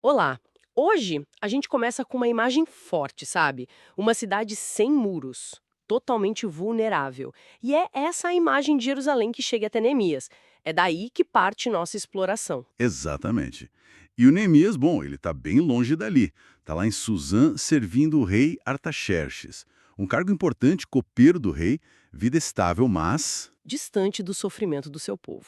Olá! Hoje a gente começa com uma imagem forte, sabe? Uma cidade sem muros, totalmente vulnerável. E é essa a imagem de Jerusalém que chega até Neemias. É daí que parte nossa exploração. Exatamente. E o Neemias, bom, ele está bem longe dali. Está lá em Suzã, servindo o rei Artaxerxes. Um cargo importante, copeiro do rei, vida estável, mas... Distante do sofrimento do seu povo.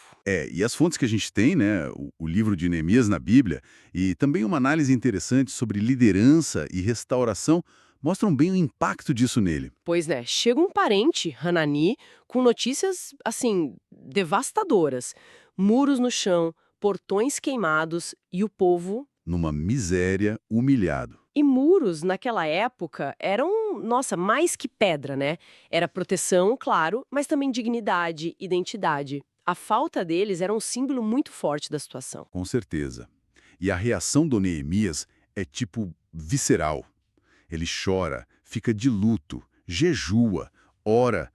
E as fontes que a gente tem, né, o livro de Neemias na Bíblia, e também uma análise interessante sobre liderança e restauração, mostram bem o impacto disso nele. Pois né, chega um parente, Hanani, com notícias, assim, devastadoras. Muros no chão, portões queimados e o povo. Numa miséria, humilhado. E muros, naquela época, eram, nossa, mais que pedra, né? Era proteção, claro, mas também dignidade, identidade. A falta deles era um símbolo muito forte da situação. Com certeza. E a reação do Neemias é tipo visceral. Ele chora, fica de luto, jejua, ora.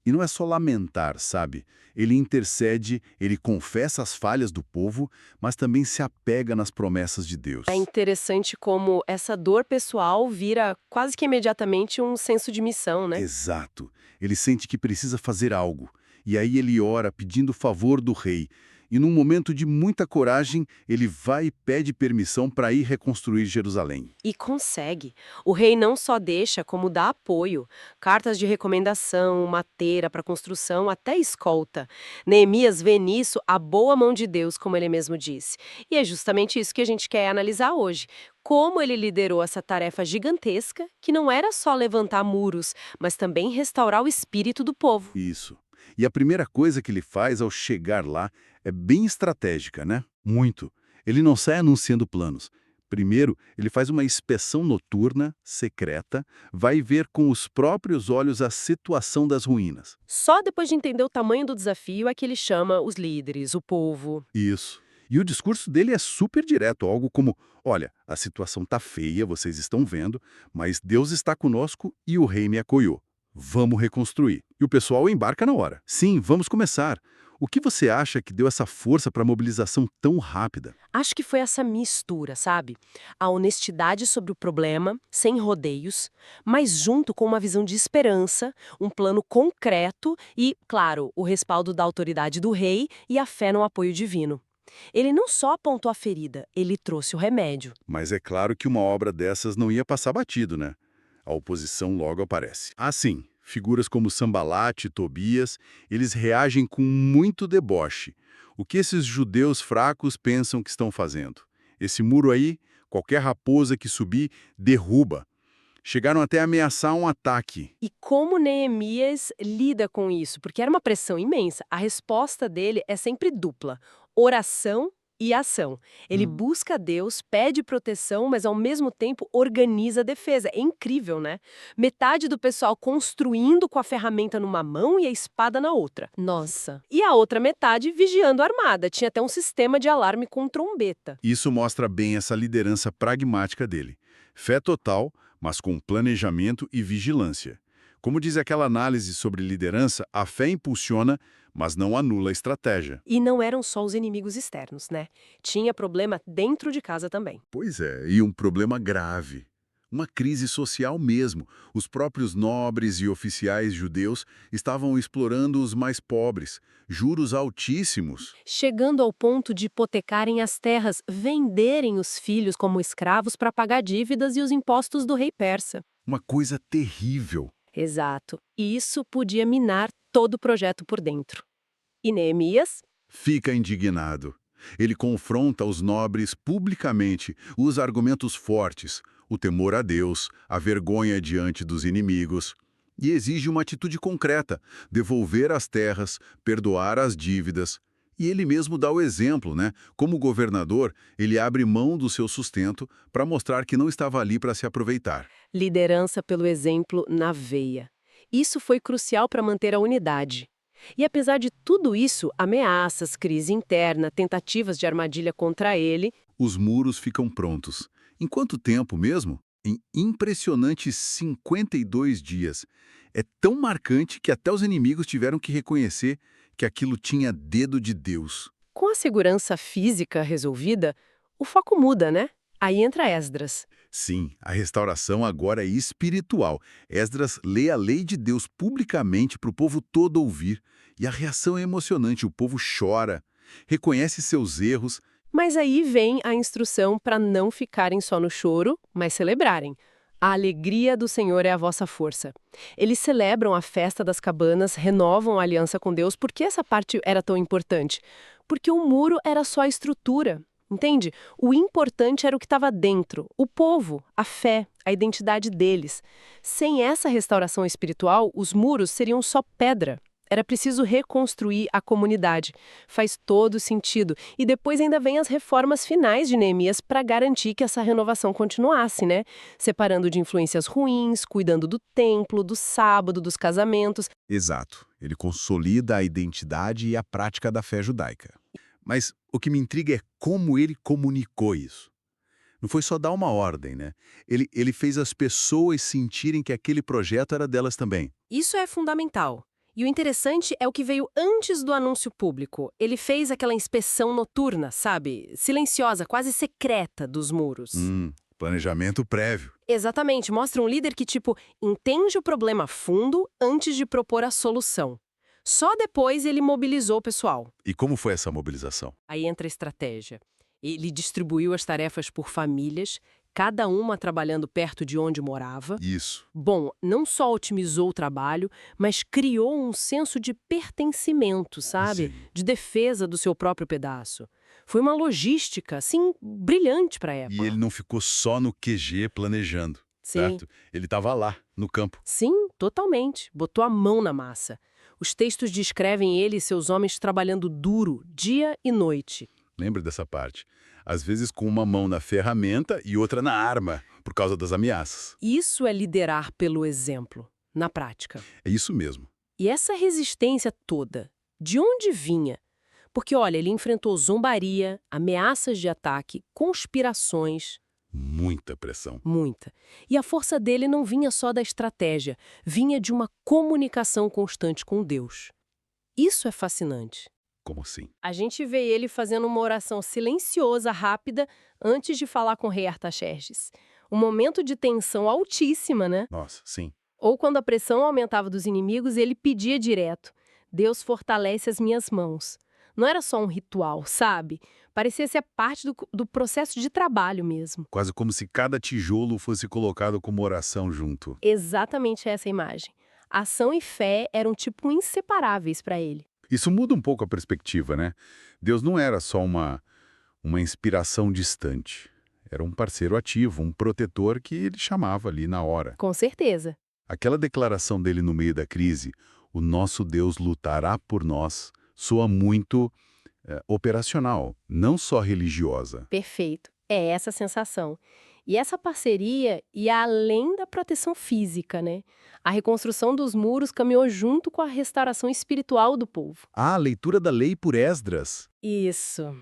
E não é só lamentar, sabe? Ele intercede, ele confessa as falhas do povo, mas também se apega nas promessas de É Deus. interessante como essa dor pessoal vira quase que imediatamente um senso de missão, né? Exato. Ele sente que precisa fazer algo. E aí ele ora pedindo favor do rei. E num momento de muita coragem, ele vai e pede permissão para ir reconstruir Jerusalém. E consegue. O rei não só deixa, como dá apoio. Cartas de recomendação, mateira para construção, até escolta. Neemias vê nisso a boa mão de Deus, como ele mesmo disse. E é justamente isso que a gente quer analisar hoje. Como ele liderou essa tarefa gigantesca, que não era só levantar muros, mas também restaurar o espírito do povo. Isso. E a primeira coisa que ele faz ao chegar lá é bem estratégica, né? Muito. Ele não sai anunciando planos. Primeiro, ele faz uma inspeção noturna, secreta, vai ver com os próprios olhos a situação das ruínas. Só depois de entender o tamanho do desafio é que ele chama os líderes, o povo. Isso. E o discurso dele é super direto, algo como: olha, a situação tá feia, vocês estão vendo, mas Deus está conosco e o rei me apoiou. Vamos reconstruir. E o pessoal embarca na hora. Sim, vamos começar. O que você acha que deu essa força para a mobilização tão rápida? Acho que foi essa mistura, sabe? A honestidade sobre o problema, sem rodeios, mas junto com uma visão de esperança, um plano concreto e, claro, o respaldo da autoridade do rei e a fé no apoio divino. Ele não só apontou a ferida, ele trouxe o remédio. Mas é claro que uma obra dessas não ia passar batido, né? A oposição logo aparece. Assim, figuras como Sambalate e Tobias, eles reagem com muito deboche. O que esses judeus fracos pensam que estão fazendo? Esse muro aí, qualquer raposa que subir, derruba. Chegaram até a ameaçar um ataque. E como Neemias lida com isso? Porque era uma pressão imensa. A resposta dele é sempre dupla: oração e ação. Ele busca Deus, pede proteção, mas ao mesmo tempo organiza a defesa. É incrível, né? Metade do pessoal construindo com a ferramenta numa mão e a espada na outra. Nossa. E a outra metade vigiando a armada. Tinha até um sistema de alarme com trombeta. Isso mostra bem essa liderança pragmática dele. Fé total, mas com planejamento e vigilância. Como diz aquela análise sobre liderança, a fé impulsiona, mas não anula a estratégia. E não eram só os inimigos externos, né? Tinha problema dentro de casa também. Pois é, e um problema grave. Uma crise social mesmo. Os próprios nobres e oficiais judeus estavam explorando os mais pobres. Juros altíssimos. Chegando ao ponto de hipotecarem as terras, venderem os filhos como escravos para pagar dívidas e os impostos do rei persa. Uma coisa terrível. Exato. E isso podia minar todo o projeto por dentro. E Neemias? Fica indignado. Ele confronta os nobres publicamente, usa argumentos fortes, o temor a Deus, a vergonha diante dos inimigos, e exige uma atitude concreta, devolver as terras, perdoar as dívidas. E ele mesmo dá o exemplo, né? Como governador, ele abre mão do seu sustento para mostrar que não estava ali para se aproveitar. Liderança pelo exemplo na veia. Isso foi crucial para manter a unidade. E apesar de tudo isso, ameaças, crise interna, tentativas de armadilha contra ele, Os muros ficam prontos. Em quanto tempo mesmo? Em impressionantes 52 dias. É tão marcante que até os inimigos tiveram que reconhecer que aquilo tinha dedo de Deus. com a segurança física resolvida, o foco muda, né? Aí entra Esdras. Sim, a restauração agora é espiritual. Esdras lê a lei de Deus publicamente para o povo todo ouvir. E a reação é emocionante, o povo chora, reconhece seus erros. Mas aí vem a instrução para não ficarem só no choro, mas celebrarem. A alegria do Senhor é a vossa força. Eles celebram a festa das cabanas, renovam a aliança com Deus. Por que essa parte era tão importante? Porque o muro era só a estrutura, entende? O importante era o que estava dentro, o povo, a fé, a identidade deles. Sem essa restauração espiritual, os muros seriam só pedra. Era preciso reconstruir a comunidade. Faz todo sentido. E depois ainda vem as reformas finais de Neemias para garantir que essa renovação continuasse, né? Separando de influências ruins, cuidando do templo, do sábado, dos casamentos. Exato. Ele consolida a identidade e a prática da fé judaica. Mas o que me intriga é como ele comunicou isso. Não foi só dar uma ordem, né? Ele fez as pessoas sentirem que aquele projeto era delas também. Isso é fundamental. E o interessante é o que veio antes do anúncio público. Ele fez aquela inspeção noturna, sabe? Silenciosa, quase secreta dos muros. Planejamento prévio. Exatamente, mostra um líder que, tipo, entende o problema a fundo antes de propor a solução. Só depois ele mobilizou o pessoal. E como foi essa mobilização? Aí entra a estratégia. Ele distribuiu as tarefas por famílias, cada uma trabalhando perto de onde morava. Isso. Bom, não só otimizou o trabalho, mas criou um senso de pertencimento, sabe? Sim. De defesa do seu próprio pedaço. Foi uma logística, assim, brilhante para a época. E ele não ficou só no QG planejando, Sim. certo? Ele estava lá, no campo. Sim, totalmente. Botou a mão na massa. Os textos descrevem ele e seus homens trabalhando duro, dia e noite. Lembra dessa parte? Às vezes com uma mão na ferramenta e outra na arma, por causa das ameaças. Isso é liderar pelo exemplo, na prática. É isso mesmo. E essa resistência toda, de onde vinha? Porque, olha, ele enfrentou zombaria, ameaças de ataque, conspirações. Muita pressão. Muita. E a força dele não vinha só da estratégia, vinha de uma comunicação constante com Deus. Isso é fascinante. Como assim? A gente vê ele fazendo uma oração silenciosa, rápida, antes de falar com o rei Artaxerxes. Um momento de tensão altíssima, né? Nossa, sim. Ou quando a pressão aumentava dos inimigos, ele pedia direto: Deus fortalece as minhas mãos. Não era só um ritual, sabe? Parecia ser parte do processo de trabalho mesmo. Quase como se cada tijolo fosse colocado como oração junto. Exatamente essa imagem. Ação e fé eram tipo inseparáveis para ele. Isso muda um pouco a perspectiva, né? Deus não era só uma inspiração distante. Era um parceiro ativo, um protetor que ele chamava ali na hora. Com certeza. Aquela declaração dele no meio da crise, o nosso Deus lutará por nós, soa muito operacional, não só religiosa. Perfeito. É essa a sensação. E essa parceria ia além da proteção física, né? A reconstrução dos muros caminhou junto com a restauração espiritual do povo. Ah, a leitura da lei por Esdras. Isso.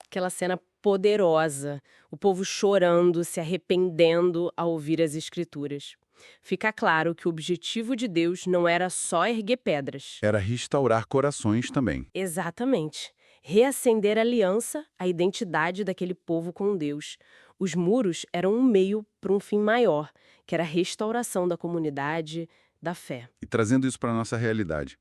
Aquela cena poderosa. O povo chorando, se arrependendo ao ouvir as escrituras. Fica claro que o objetivo de Deus não era só erguer pedras. Era restaurar corações também. Exatamente. Reacender a aliança, a identidade daquele povo com Deus. Os muros eram um meio para um fim maior, que era a restauração da comunidade, da fé. E trazendo isso para a nossa realidade.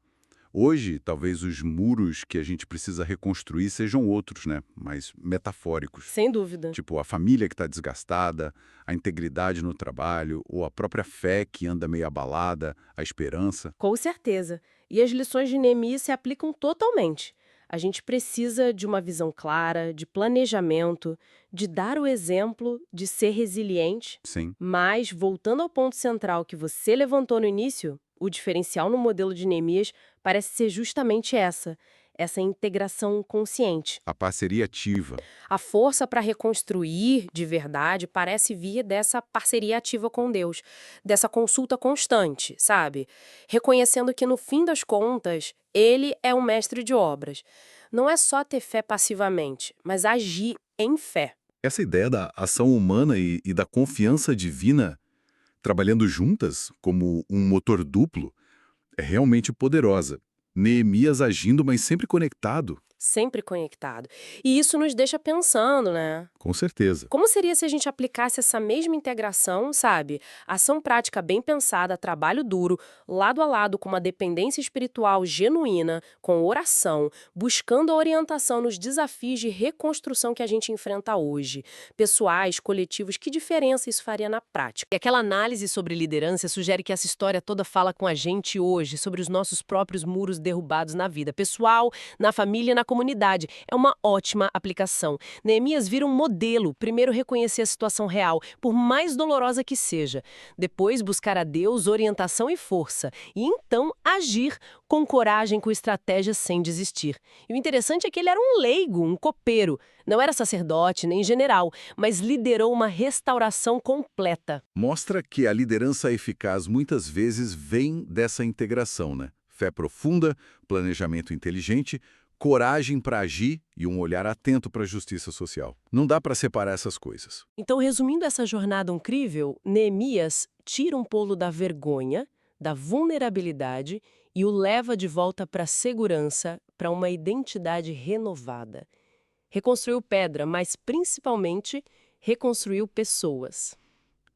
Hoje, talvez os muros que a gente precisa reconstruir sejam outros, né? Mais metafóricos. Sem dúvida. Tipo, a família que está desgastada, a integridade no trabalho, ou a própria fé que anda meio abalada, a esperança. Com certeza. E as lições de Neemias se aplicam totalmente. A gente precisa de uma visão clara, de planejamento, de dar o exemplo, de ser resiliente. Sim. Mas, voltando ao ponto central que você levantou no início, o diferencial no modelo de Neemias parece ser justamente essa integração consciente. A parceria ativa. A força para reconstruir de verdade parece vir dessa parceria ativa com Deus, dessa consulta constante, sabe? Reconhecendo que, no fim das contas, ele é um mestre de obras. Não é só ter fé passivamente, mas agir em fé. Essa ideia da ação humana e da confiança divina trabalhando juntas, como um motor duplo, é realmente poderosa. Neemias agindo, mas sempre conectado. Sempre conectado. E isso nos deixa pensando, né? Com certeza. Como seria se a gente aplicasse essa mesma integração, sabe? Ação prática bem pensada, trabalho duro, lado a lado com uma dependência espiritual genuína, com oração, buscando a orientação nos desafios de reconstrução que a gente enfrenta hoje. Pessoais, coletivos, que diferença isso faria na prática? E aquela análise sobre liderança sugere que essa história toda fala com a gente hoje, sobre os nossos próprios muros derrubados na vida pessoal, na família e na comunidade. É uma ótima aplicação. Neemias vira um modelo, primeiro reconhecer a situação real, por mais dolorosa que seja. Depois buscar a Deus orientação e força. E então agir com coragem, com estratégia, sem desistir. E o interessante é que ele era um leigo, um copeiro. Não era sacerdote nem general, mas liderou uma restauração completa. Mostra que a liderança eficaz muitas vezes vem dessa integração, né? Fé profunda, planejamento inteligente, coragem para agir e um olhar atento para a justiça social. Não dá para separar essas coisas. Então, resumindo essa jornada incrível, Neemias tira um polo da vergonha, da vulnerabilidade e o leva de volta para a segurança, para uma identidade renovada. Reconstruiu pedra, mas principalmente reconstruiu pessoas.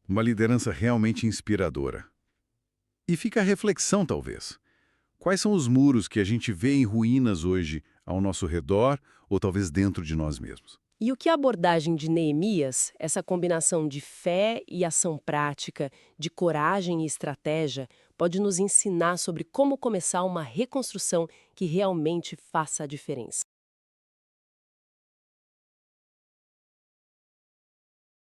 Uma liderança realmente inspiradora. E fica a reflexão, talvez. Quais são os muros que a gente vê em ruínas hoje ao nosso redor ou talvez dentro de nós mesmos? E o que a abordagem de Neemias, essa combinação de fé e ação prática, de coragem e estratégia, pode nos ensinar sobre como começar uma reconstrução que realmente faça a diferença?